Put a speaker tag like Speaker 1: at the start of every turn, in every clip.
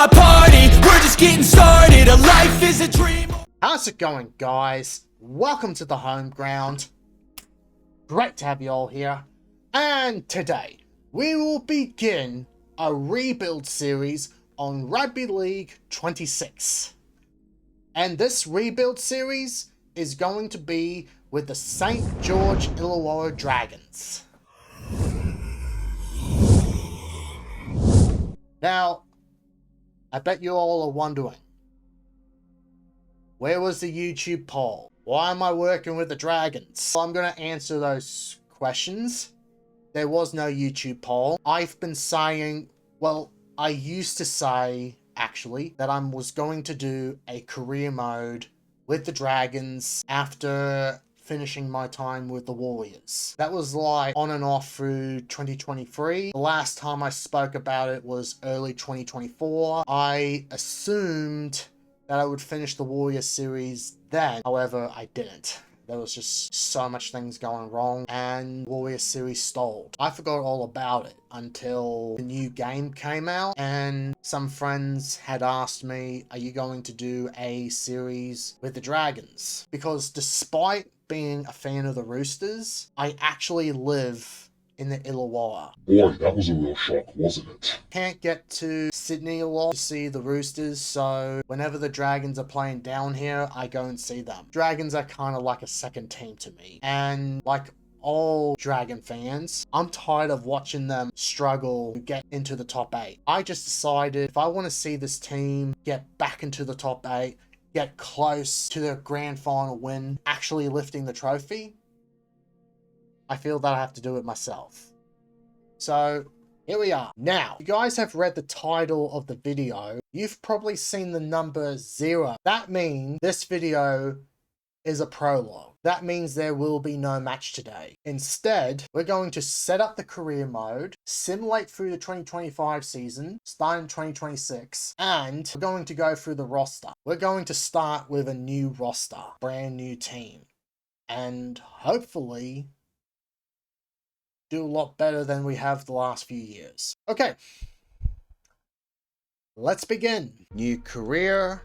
Speaker 1: my party, we're just getting started. A life is a dream.
Speaker 2: How's it going, guys? Welcome to the Homeground. Great to have you all here. And today, we will begin a rebuild series on Rugby League 26. And this rebuild series is going to be with the St. George Illawarra Dragons. Now, I bet you all are wondering, where was the YouTube poll? Why am I working with the Dragons? Well, I'm going to answer those questions. There was no YouTube poll. I've been saying, well, I used to say, actually, that I was going to do a career mode with the Dragons after finishing my time with the Warriors. That was like on and off through 2023. The last time I spoke about it was early 2024. I assumed that I would finish the Warrior series then. However, I didn't. There was just so much things going wrong and Warrior series stalled. I forgot all about it until the new game came out and some friends had asked me, are you going to do a series with the Dragons? Because despite being a fan of the Roosters, I actually live in the Illawarra.
Speaker 3: Boy, that was a real shock, wasn't it?
Speaker 2: Can't get to Sydney a lot to see the Roosters, so whenever the Dragons are playing down here, I go and see them. Dragons are kind of like a second team to me. And like all Dragon fans, I'm tired of watching them struggle to get into the top 8. I just decided if I want to see this team get back into the top 8, get close to the grand final win, actually lifting the trophy, I feel that I have to do it myself. So here we are. Now, if you guys have read the title of the video, you've probably seen the number 0. That means this video is a prologue. That means there will be no match today. Instead, we're going to set up the career mode, simulate through the 2025 season, start in 2026, and we're going to go through the roster. We're going to start with a new roster, brand new team, and hopefully do a lot better than we have the last few years. Okay, let's begin. New career.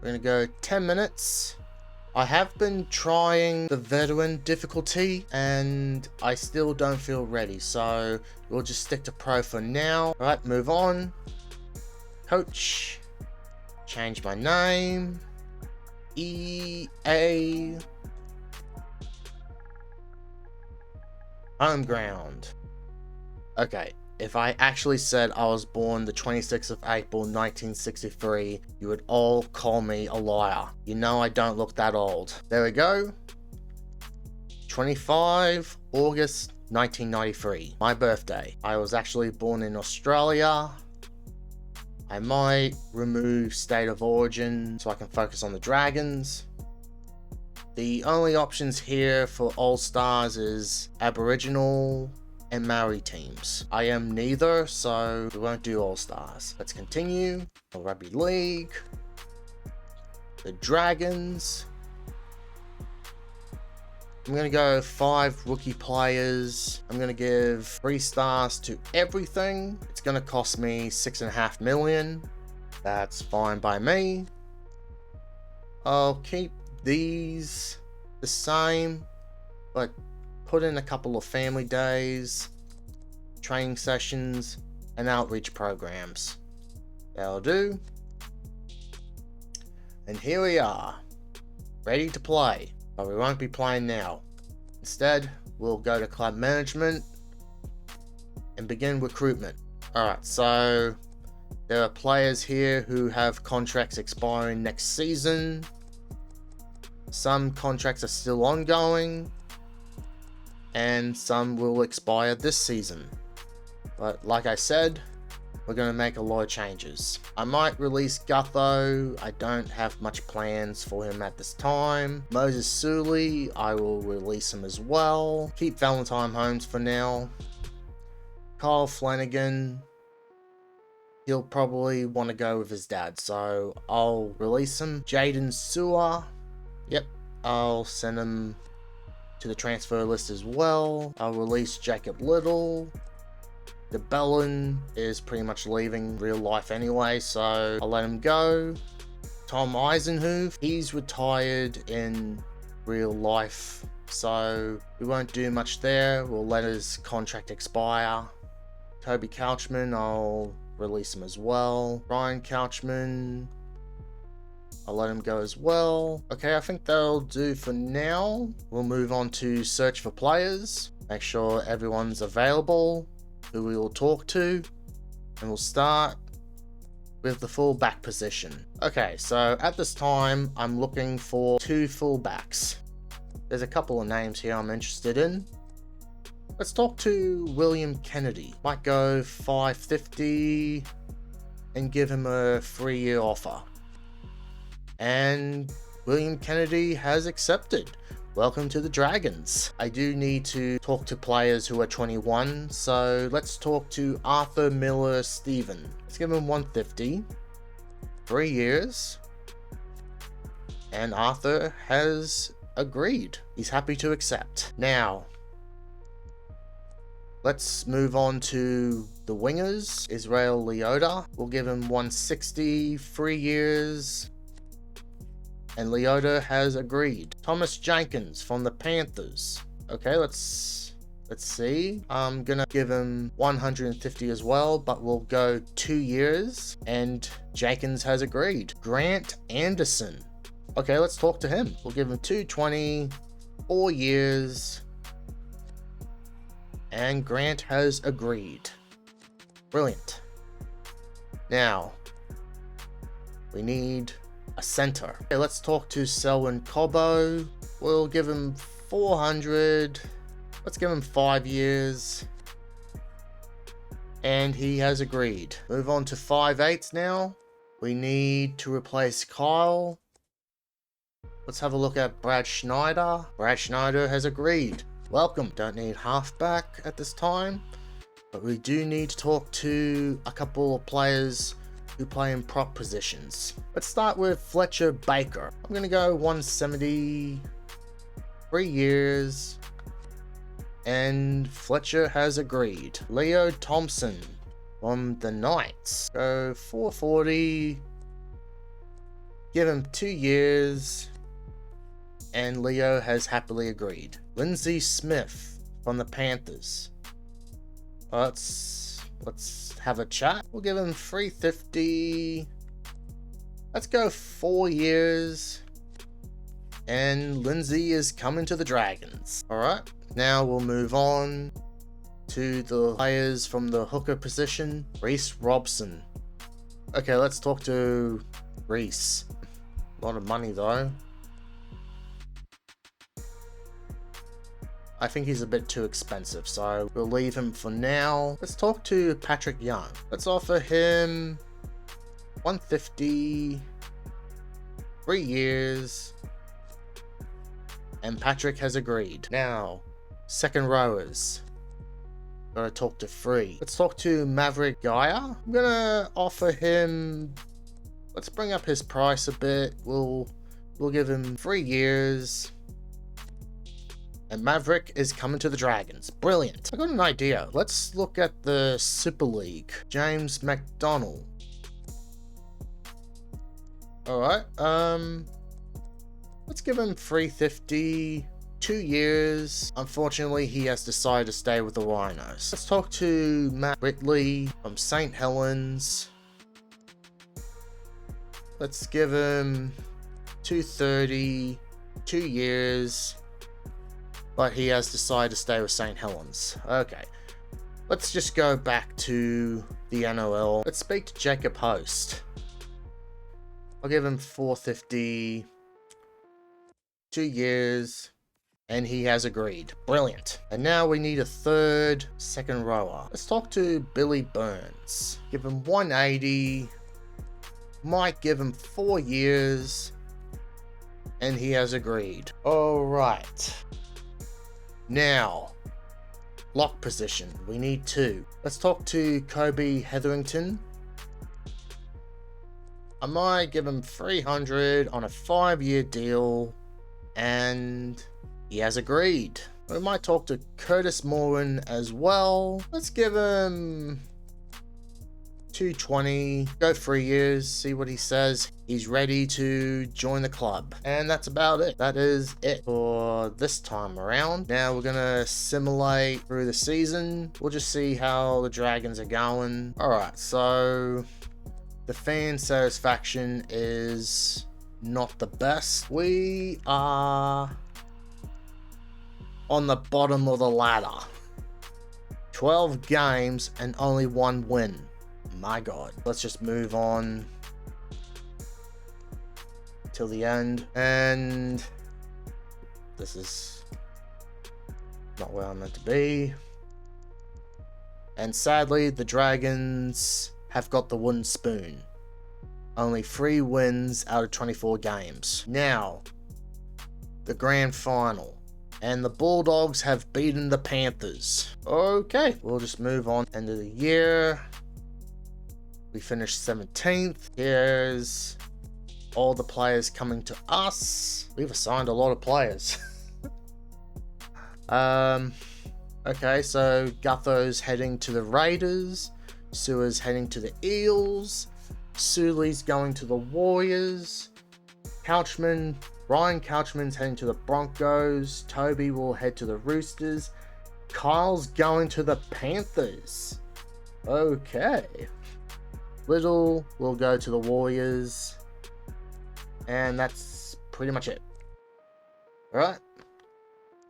Speaker 2: We're gonna go 10 minutes. I have been trying the veteran difficulty and I still don't feel ready, so we'll just stick to pro for now. All right, move on. Coach. Change my name. EA. Homeground. Okay, if I actually said I was born the 26th of April 1963, you would all call me a liar. You know I don't look that old. There we go. 25 August 1993, my birthday. I was actually born in Australia. I might remove state of origin so I can focus on the Dragons. The only options here for All-Stars is Aboriginal and Maori teams. I am neither, so we won't do All-Stars. Let's continue. Rugby League. The Dragons. I'm going to go 5 rookie players. I'm going to give 3 stars to everything. It's going to cost me $6.5 million. That's fine by me. I'll keep these the same, but put in a couple of family days, training sessions, and outreach programs. That'll do. And here we are, ready to play, but we won't be playing now. Instead, we'll go to club management and begin recruitment. Alright, so there are players here who have contracts expiring next season. Some contracts are still ongoing, and some will expire this season. But like I said, we're going to make a lot of changes. I might release Gutho. I don't have much plans for him at this time. Moses Suley, I will release him as well. Keep Valentine Holmes for now. Kyle Flanagan, he'll probably want to go with his dad, so I'll release him. Jaden Sewer, yep, I'll send him to the transfer list as well. I'll release Jacob Little. DeBellin is pretty much leaving real life anyway, so I'll let him go. Tom Eisenhoof, he's retired in real life, so we won't do much there. We'll let his contract expire. Toby Couchman, I'll release him as well. Ryan Couchman, I'll let him go as well. Okay, I think that'll do for now. We'll move on to search for players. Make sure everyone's available, who we will talk to, and we'll start with the full back position. Okay, so at this time, I'm looking for 2 fullbacks. There's a couple of names here I'm interested in. Let's talk to William Kennedy. Might go $550 and give him a 3-year offer. And William Kennedy has accepted. Welcome to the Dragons. I do need to talk to players who are 21, so let's talk to Arthur Miller Stephen. Let's give him $150, 3 years, and Arthur has agreed. He's happy to accept. Now, let's move on to the wingers. Israel Leota, we'll give him $160, 3 years, and Leota has agreed. Thomas Jenkins from the Panthers. Okay, let's see. I'm gonna give him $150 as well, but we'll go 2 years, and Jenkins has agreed. Grant Anderson. Okay, let's talk to him. We'll give him $220, 4 years, and Grant has agreed. Brilliant. Now, we need a center. Okay, let's talk to Selwyn Cobbo. We'll give him $400. Let's give him 5 years. And he has agreed. Move on to 5/8 now. We need to replace Kyle. Let's have a look at Brad Schneider. Brad Schneider has agreed. Welcome. Don't need halfback at this time, but we do need to talk to a couple of players who play in prop positions. Let's start with Fletcher Baker. I'm gonna go $170, 3 years, and Fletcher has agreed. Leo Thompson from the Knights. Go $440, give him 2 years, and Leo has happily agreed. Lindsay Smith from the Panthers. Let's have a chat. We'll give him $350. Let's go 4 years. And Lindsay is coming to the Dragons. Alright, now we'll move on to the players from the hooker position. Reese Robson. Okay, let's talk to Reese. A lot of money though. I think he's a bit too expensive, so we'll leave him for now. Let's talk to Patrick Young. Let's offer him $150, 3 years, and Patrick has agreed. Now, second rowers. Gotta talk to 3. Let's talk to Maverick Gaia. I'm gonna offer him, let's bring up his price a bit. We'll give him 3 years. And Maverick is coming to the Dragons. Brilliant. I got an idea. Let's look at the Super League. James McDonald. Alright, let's give him $350, 2 years. Unfortunately, he has decided to stay with the Rhinos. Let's talk to Matt Whitley from St. Helens. Let's give him $230, 2 years. But he has decided to stay with St. Helens. Okay. Let's just go back to the NOL. Let's speak to Jacob Host. I'll give him $450, 2 years, and he has agreed. Brilliant. And now we need a third second rower. Let's talk to Billy Burns. Give him $180, might give him 4 years, and he has agreed. Alright. Now, lock position. We need 2. Let's talk to Kobe Hetherington. I might give him $300 on a 5-year deal, and he has agreed. We might talk to Curtis Morin as well. Let's give him 220, go 3 years, see what he says. He's ready to join the club. And that's about it. That is it for this time around. Now we're gonna simulate through the season. We'll just see how the Dragons are going. Alright, so the fan satisfaction is not the best. We are on the bottom of the ladder. 12 games and only 1 win. My God. Let's just move on till the end. And this is not where I'm meant to be. And sadly, the Dragons have got the wooden spoon. Only 3 wins out of 24 games. Now, the grand final. And the Bulldogs have beaten the Panthers. Okay, we'll just move on. End of the year. We finished 17th. Here's all the players coming to us. We've assigned a lot of players. Okay, so Gutho's heading to the Raiders. Sewer's heading to the Eels. Sully's going to the Warriors. Ryan Couchman's heading to the Broncos. Toby will head to the Roosters. Kyle's going to the Panthers. Okay. Little will go to the Warriors. And that's pretty much it. Alright.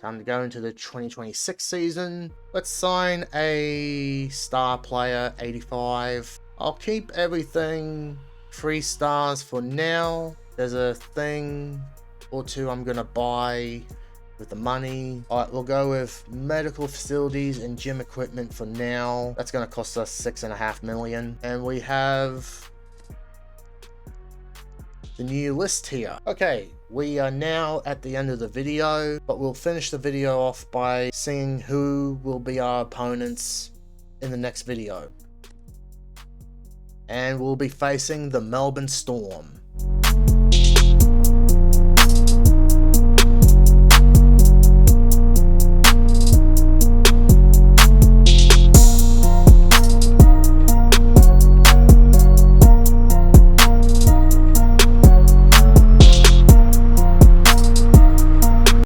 Speaker 2: Time to go into the 2026 season. Let's sign a star player, 85. I'll keep everything 3 stars for now. There's a thing or 2 I'm gonna buy with the money. Alright, we'll go with medical facilities and gym equipment for now. That's gonna cost us 6.5 million. And we have the new list here. Okay, we are now at the end of the video, but we'll finish the video off by seeing who will be our opponents in the next video. And we'll be facing the Melbourne Storm.